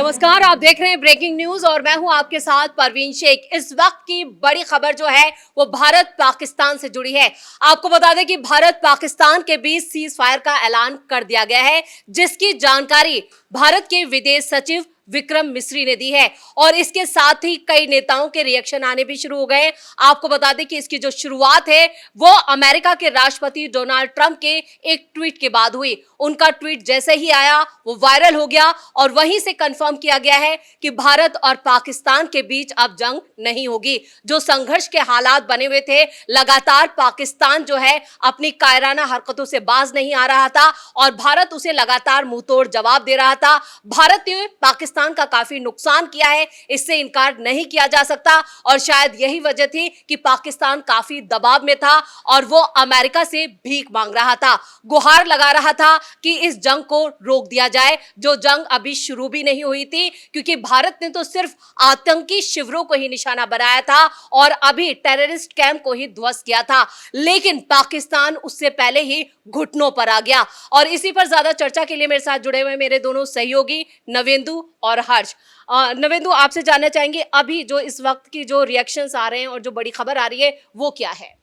नमस्कार, आप देख रहे हैं ब्रेकिंग न्यूज और मैं हूं आपके साथ परवीन शेख। इस वक्त की बड़ी खबर जो है वो भारत पाकिस्तान से जुड़ी है। आपको बता दें कि भारत पाकिस्तान के बीच सीज फायर का ऐलान कर दिया गया है, जिसकी जानकारी भारत के विदेश सचिव विक्रम मिस्री ने दी है और इसके साथ ही कई नेताओं के रिएक्शन आने भी शुरू हो गए। आपको बता दें कि इसकी जो शुरुआत है वो अमेरिका के राष्ट्रपति डोनाल्ड ट्रंप के एक ट्वीट के बाद हुई। उनका ट्वीट जैसे ही आया वो वायरल हो गया और वहीं से कंफर्म किया गया है कि भारत और पाकिस्तान के बीच अब जंग नहीं होगी। जो संघर्ष के हालात बने हुए थे, लगातार पाकिस्तान जो है अपनी कायराना हरकतों से बाज नहीं आ रहा था और भारत उसे लगातार मुंहतोड़ जवाब दे रहा था। भारत ने पाकिस्तान का काफी नुकसान किया है, इससे इनकार नहीं किया जा सकता और शायद यही वजह थी कि पाकिस्तान काफी दबाव में था और वो अमेरिका से भीख मांग रहा था, गुहार लगा रहा था कि इस जंग को रोक दिया जाए, जो जंग अभी शुरू भी नहीं हुई थी, क्योंकि भारत ने तो सिर्फ आतंकी शिविरों को ही निशाना बनाया था और अभी टेररिस्ट कैंप को ही ध्वस्त किया था। लेकिन पाकिस्तान उससे पहले ही घुटनों पर आ गया और इसी पर ज्यादा चर्चा के लिए मेरे साथ जुड़े हुए मेरे दोनों सहयोगी नवेंदु और हर्ष। नवेंदु, आपसे जानना चाहेंगे अभी जो इस वक्त की जो रिएक्शंस आ रहे हैं और जो बड़ी खबर आ रही है वो क्या है?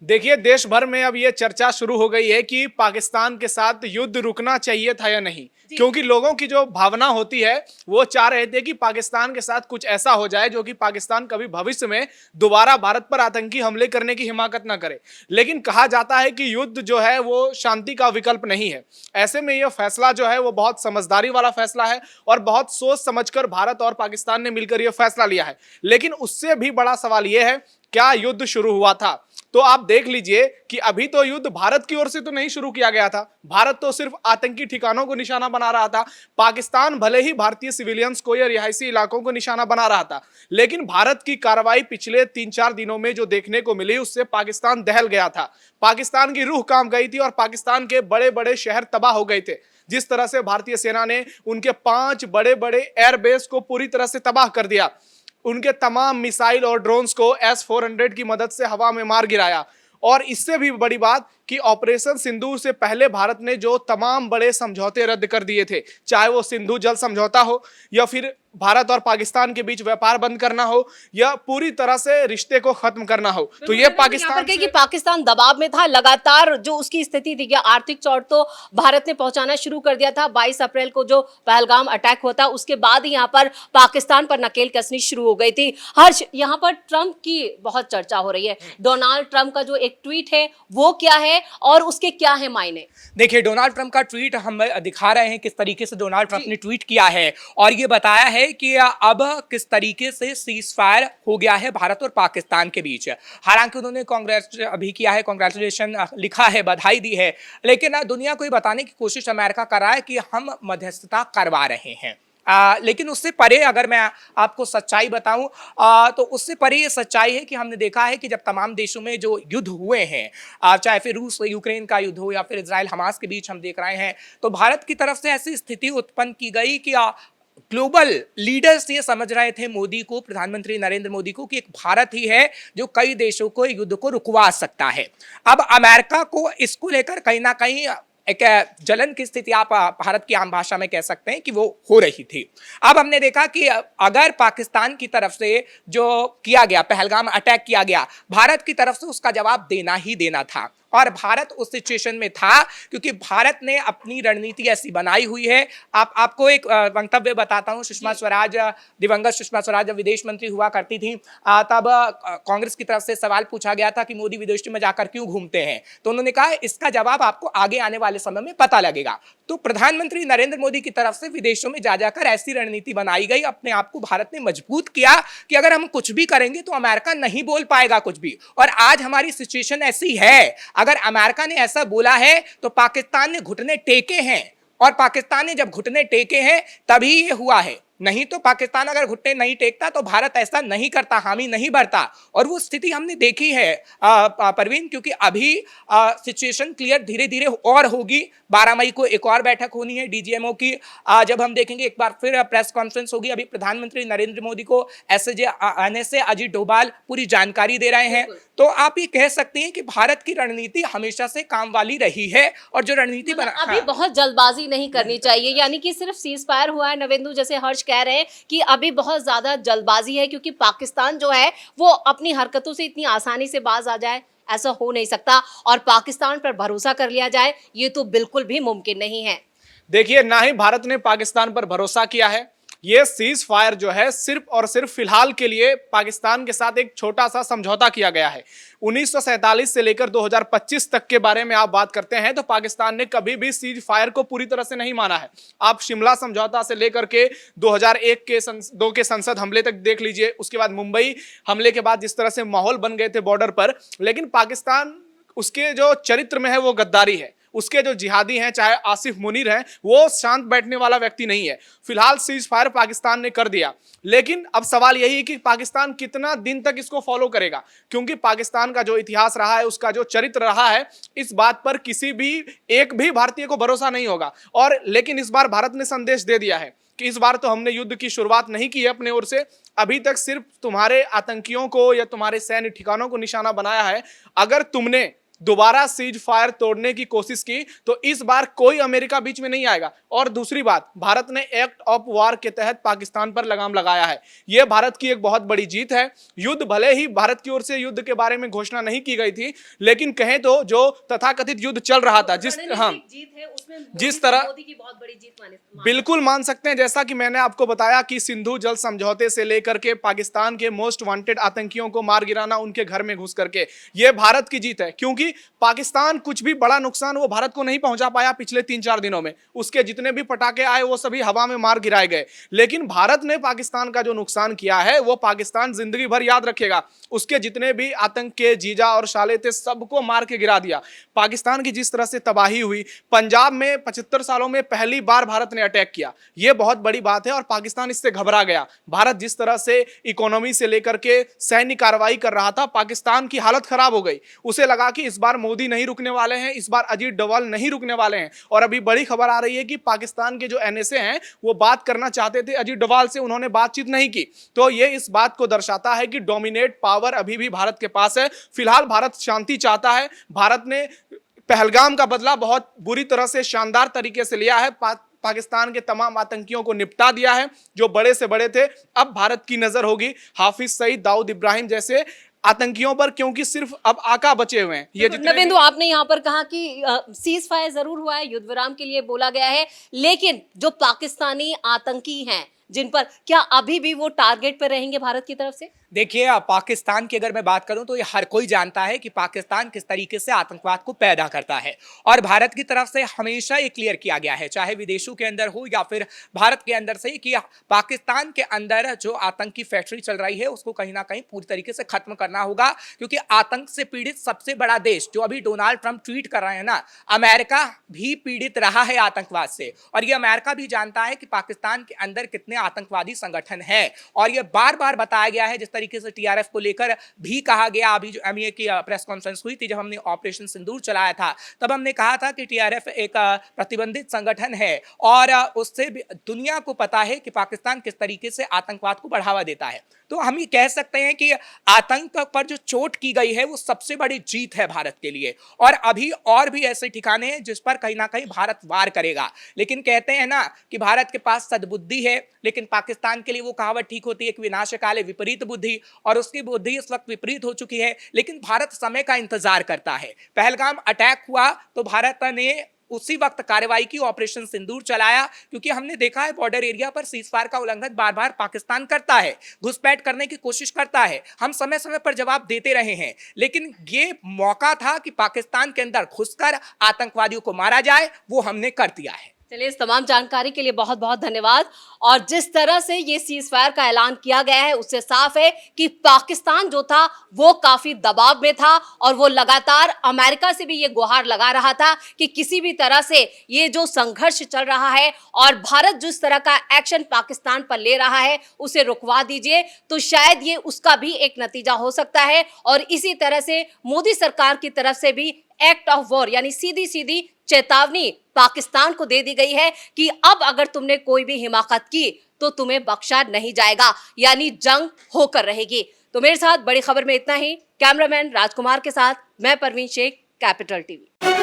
देखिए, देश भर में अब ये चर्चा शुरू हो गई है कि पाकिस्तान के साथ युद्ध रुकना चाहिए था या नहीं, क्योंकि लोगों की जो भावना होती है वो चाह रहे थे कि पाकिस्तान के साथ कुछ ऐसा हो जाए जो कि पाकिस्तान कभी भविष्य में दोबारा भारत पर आतंकी हमले करने की हिमाकत ना करे। लेकिन कहा जाता है कि युद्ध जो है वो शांति का विकल्प नहीं है। ऐसे में यह फैसला जो है वो बहुत समझदारी वाला फैसला है और बहुत सोच समझकर भारत और पाकिस्तान ने मिलकर यह फैसला लिया है। लेकिन उससे भी बड़ा सवाल यह है, क्या युद्ध शुरू हुआ था? तो आप देख लीजिए कि अभी तो युद्ध भारत की ओर से तो नहीं शुरू किया गया था। भारत तो सिर्फ आतंकी ठिकानों को निशाना बना रहा था। पाकिस्तान भले ही भारतीय सिविलियंस को या रिहायशी इलाकों को निशाना बना रहा था, लेकिन भारत की कार्रवाई पिछले 3-4 दिनों में जो देखने को मिली उससे पाकिस्तान दहल गया था। पाकिस्तान की रूह कांप गई थी और पाकिस्तान के बड़े बड़े शहर तबाह हो गए थे। जिस तरह से भारतीय सेना ने उनके 5 बड़े बड़े एयरबेस को पूरी तरह से तबाह कर दिया, उनके तमाम मिसाइल और ड्रोन्स को S-400 की मदद से हवा में मार गिराया। और इससे भी बड़ी बात कि ऑपरेशन सिंदूर से पहले भारत ने जो तमाम बड़े समझौते रद्द कर दिए थे, चाहे वो सिंधु जल समझौता हो या फिर भारत और पाकिस्तान के बीच व्यापार बंद करना हो या पूरी तरह से रिश्ते को खत्म करना हो, तो ये पाकिस्तान दबाव में था। लगातार जो उसकी स्थिति थी, आर्थिक चोट तो भारत ने पहुंचाना शुरू कर दिया था। 22 अप्रैल को जो पहलगाम अटैक होता, उसके बाद ही यहाँ पर पाकिस्तान पर नकेल कसनी शुरू हो गई थी। हर्ष, यहाँ पर ट्रंप की बहुत चर्चा हो रही है। डोनाल्ड ट्रंप का जो एक ट्वीट है वो क्या है और उसके क्या है मायने? देखिए, डोनाल्ड ट्रंप का ट्वीट हम दिखा रहे हैं किस तरीके से डोनाल्ड ट्रंप ने ट्वीट किया है और ये बताया है कि अब किस तरीके से सीज फायर हो गया है भारत और पाकिस्तान के बीच। हालांकि उन्होंने कांग्रेस अभी किया है, कांग्रेचुलेशन लिखा है, बधाई दी है, लेकिन दुनिया को ये बताने की कोशिश अमेरिका कर रहा है कि हम मध्यस्थता करवा रहे हैं। लेकिन उससे परे अगर मैं आपको सच्चाई बताऊं तो उससे परे ये सच्चाई है कि हमने देखा है कि जब तमाम देशों में जो युद्ध हुए हैं, चाहे फिर रूस यूक्रेन का युद्ध हो या फिर इजराइल हमास के बीच हम देख रहे हैं, तो भारत की तरफ से ऐसी स्थिति उत्पन्न की गई कि ग्लोबल लीडर्स ये समझ रहे थे मोदी को, प्रधानमंत्री नरेंद्र मोदी को, कि एक भारत ही है जो कई देशों को युद्ध को रुकवा सकता है। अब अमेरिका को इसको लेकर कहीं ना कहीं एक जलन की स्थिति आप भारत की आम भाषा में कह सकते हैं कि वो हो रही थी। अब हमने देखा कि अगर पाकिस्तान की तरफ से जो किया गया, पहलगाम अटैक किया गया, भारत की तरफ से उसका जवाब देना ही देना था और भारत उस सिचुएशन में था क्योंकि भारत ने अपनी रणनीति ऐसी बनाई हुई है। आपको एक वक्तव्य बताता हूं। सुषमा स्वराज, दिवंगत सुषमा स्वराज जब विदेश मंत्री हुआ करती थी, तब कांग्रेस की तरफ से सवाल पूछा गया था कि मोदी विदेश में जाकर क्यों घूमते हैं, तो उन्होंने कहा इसका जवाब आपको आगे आने वाले समय में पता लगेगा। तो प्रधानमंत्री नरेंद्र मोदी की तरफ से विदेशों में जा जाकर ऐसी रणनीति बनाई गई, अपने आप को भारत ने मजबूत किया कि अगर हम कुछ भी करेंगे तो अमेरिका नहीं बोल पाएगा कुछ भी। और आज हमारी सिचुएशन ऐसी है, अगर अमेरिका ने ऐसा बोला है तो पाकिस्तान ने घुटने टेके हैं और पाकिस्तान ने जब घुटने टेके हैं तभी ये हुआ है। नहीं तो पाकिस्तान अगर घुटने नहीं टेकता तो भारत ऐसा नहीं करता, हामी नहीं बढ़ता। और वो स्थिति हमने देखी है परवीन, क्योंकि अभी सिचुएशन क्लियर धीरे धीरे और होगी। 12 मई को एक और बैठक होनी है डीजीएमओ की, जब हम देखेंगे एक बार फिर प्रेस कॉन्फ्रेंस होगी। अभी प्रधानमंत्री नरेंद्र मोदी को एसजे अजीत डोभाल पूरी जानकारी दे रहे हैं। तो आप ये कह सकते हैं कि भारत की रणनीति हमेशा से काम वाली रही है और जो रणनीति अभी बहुत जल्दबाजी नहीं करनी चाहिए, यानी कि सिर्फ सीज फायर हुआ है नवेंदु, जैसे हर्ष कह रहे हैं कि अभी बहुत ज्यादा जल्दबाजी है, क्योंकि पाकिस्तान जो है वो अपनी हरकतों से इतनी आसानी से बाज आ जाए, ऐसा हो नहीं सकता। और पाकिस्तान पर भरोसा कर लिया जाए, ये तो बिल्कुल भी मुमकिन नहीं है। देखिए, ना ही भारत ने पाकिस्तान पर भरोसा किया है। ये सीज फायर जो है सिर्फ और सिर्फ फिलहाल के लिए पाकिस्तान के साथ एक छोटा सा समझौता किया गया है। 1947 से लेकर 2025 तक के बारे में आप बात करते हैं तो पाकिस्तान ने कभी भी सीज फायर को पूरी तरह से नहीं माना है। आप शिमला समझौता से लेकर के 2001 के दो के संसद हमले तक देख लीजिए, उसके बाद मुंबई हमले के बाद जिस तरह से माहौल बन गए थे बॉर्डर पर, लेकिन पाकिस्तान उसके जो चरित्र में है वो गद्दारी है। उसके जो जिहादी हैं, चाहे आसिफ मुनीर हैं, वो शांत बैठने वाला व्यक्ति नहीं है। फिलहाल सीज फायर पाकिस्तान ने कर दिया, लेकिन अब सवाल यही है कि पाकिस्तान कितना दिन तक इसको फॉलो करेगा, क्योंकि पाकिस्तान का जो इतिहास रहा है, उसका जो चरित्र रहा है, इस बात पर किसी भी एक भी भारतीय को भरोसा नहीं होगा। और लेकिन इस बार भारत ने संदेश दे दिया है कि इस बार तो हमने युद्ध की शुरुआत नहीं की है अपने ओर से, अभी तक सिर्फ तुम्हारे आतंकियों को या तुम्हारे सैन्य ठिकानों को निशाना बनाया है। अगर तुमने दोबारा सीज फायर तोड़ने की कोशिश की तो इस बार कोई अमेरिका बीच में नहीं आएगा। और दूसरी बात, भारत ने एक्ट ऑफ वार के तहत पाकिस्तान पर लगाम लगाया है। यह भारत की एक बहुत बड़ी जीत है। युद्ध भले ही भारत की ओर से युद्ध के बारे में घोषणा नहीं की गई थी, लेकिन कहें तो जो तथाकथित युद्ध चल रहा था, जिस तरह बिल्कुल मान सकते हैं। जैसा कि मैंने आपको बताया कि सिंधु जल समझौते से लेकर के पाकिस्तान के मोस्ट वांटेड आतंकियों को मार गिराना उनके घर में घुस करके, यह भारत की जीत है। क्योंकि पाकिस्तान कुछ भी बड़ा नुकसान वो भारत को नहीं पहुंचा पाया पिछले 3-4 दिनों में। उसके जितने भी पटाखे आए वो सभी हवा में मार गिराए गए, लेकिन भारत ने पाकिस्तान का जो नुकसान किया है वो पाकिस्तान जिंदगी भर याद रखेगा। उसके जितने भी आतंक के जीजा और शाले थे, सबको मार के गिरा दिया। पाकिस्तान की जिस तरह से तबाही हुई, पंजाब में 75 सालों में पहली बार भारत ने अटैक किया, यह बहुत बड़ी बात है और पाकिस्तान इससे घबरा गया। भारत जिस तरह से इकोनॉमी से लेकर के सैन्य कार्रवाई कर रहा था, पाकिस्तान की हालत खराब हो गई। उसे लगा कि इस बार मोदी नहीं रुकने वाले हैं, इस बार अजीत डोभाल नहीं रुकने वाले हैं। और अभी बड़ी खबर आ रही है कि पाकिस्तान के जो एनएसए हैं वो बात करना चाहते थे अजीत डोभाल से, उन्होंने बातचीत नहीं की। तो ये इस बात को दर्शाता है कि डोमिनेट पावर अभी भी भारत के पास है। फिलहाल भारत शांति चाहता है। भारत ने पहलगाम का बदला बहुत बुरी तरह से शानदार तरीके से लिया है। पाकिस्तान के तमाम आतंकियों को निपटा दिया है जो बड़े से बड़े थे। अब भारत की नजर होगी हाफिज सईद, दाऊद इब्राहिम जैसे आतंकियों पर, क्योंकि सिर्फ अब आका बचे हुए हैं। ये नवेंदु, आपने यहाँ पर कहा कि सीज फायर जरूर हुआ है, युद्ध विराम के लिए बोला गया है, लेकिन जो पाकिस्तानी आतंकी हैं जिन पर, क्या अभी भी वो टारगेट पर रहेंगे भारत की तरफ से? देखिए, पाकिस्तान की अगर मैं बात करूं तो ये हर कोई जानता है कि पाकिस्तान किस तरीके से आतंकवाद को पैदा करता है, और भारत की तरफ से हमेशा ये क्लियर किया गया है, चाहे विदेशों के अंदर हो या फिर भारत के अंदर से, कि पाकिस्तान के अंदर जो आतंकी फैक्ट्री चल रही है उसको कहीं ना कहीं पूरी तरीके से खत्म करना होगा। क्योंकि आतंक से पीड़ित सबसे बड़ा देश, जो अभी डोनाल्ड ट्रंप ट्वीट कर रहे हैं ना, अमेरिका भी पीड़ित रहा है आतंकवाद से, और ये अमेरिका भी जानता है कि पाकिस्तान के अंदर कितने आतंकवादी संगठन है। और ये बार बार बताया गया है, जिस तरीके से टीआरएफ को लेकर भी कहा गया। अभी जो एमईए की प्रेस कॉन्फ्रेंस हुई थी, जब हमने ऑपरेशन सिंदूर चलाया था, तब हमने कहा था कि टीआरएफ एक प्रतिबंधित संगठन है, और उससे दुनिया को पता है कि पाकिस्तान किस तरीके से आतंकवाद को बढ़ावा देता है। तो हम ये कह सकते हैं कि आतंक पर जो चोट की गई है वो सबसे बड़ी जीत है भारत के लिए। और अभी और भी ऐसे ठिकाने हैं जिस पर कहीं ना कहीं भारत वार करेगा। लेकिन कहते हैं ना कि भारत के पास सद्बुद्धि है, लेकिन पाकिस्तान के लिए वो कहावत ठीक होती है कि विनाश काले विपरीत बुद्धि, और उसकी बुद्धि इस वक्त विपरीत हो चुकी है। लेकिन भारत समय का इंतजार करता है। पहलगाम अटैक हुआ तो भारत ने उसी वक्त कार्रवाई की, ऑपरेशन सिंदूर चलाया, क्योंकि हमने देखा है बॉर्डर एरिया पर सीजफायर का उल्लंघन बार बार पाकिस्तान करता है, घुसपैठ करने की कोशिश करता है। हम समय समय पर जवाब देते रहे हैं, लेकिन ये मौका था कि पाकिस्तान के अंदर घुसकर आतंकवादियों को मारा जाए, वो हमने कर दिया है। चलिए, इस तमाम जानकारी के लिए बहुत बहुत धन्यवाद। और जिस तरह से ये सीज फायर का ऐलान किया गया है, उससे साफ है कि पाकिस्तान जो था वो काफी दबाव में था, और वो लगातार अमेरिका से भी ये गुहार लगा रहा था कि किसी भी तरह से ये जो संघर्ष चल रहा है और भारत जिस तरह का एक्शन पाकिस्तान पर ले रहा है उसे रुकवा दीजिए। तो शायद ये उसका भी एक नतीजा हो सकता है। और इसी तरह से मोदी सरकार की तरफ से भी एक्ट ऑफ वॉर, यानी सीधी सीधी चेतावनी पाकिस्तान को दे दी गई है कि अब अगर तुमने कोई भी हिमाकत की तो तुम्हें बख्शा नहीं जाएगा, यानी जंग होकर रहेगी। तो मेरे साथ बड़ी खबर में इतना ही। कैमरामैन राजकुमार के साथ मैं परवीन शेख, कैपिटल टीवी।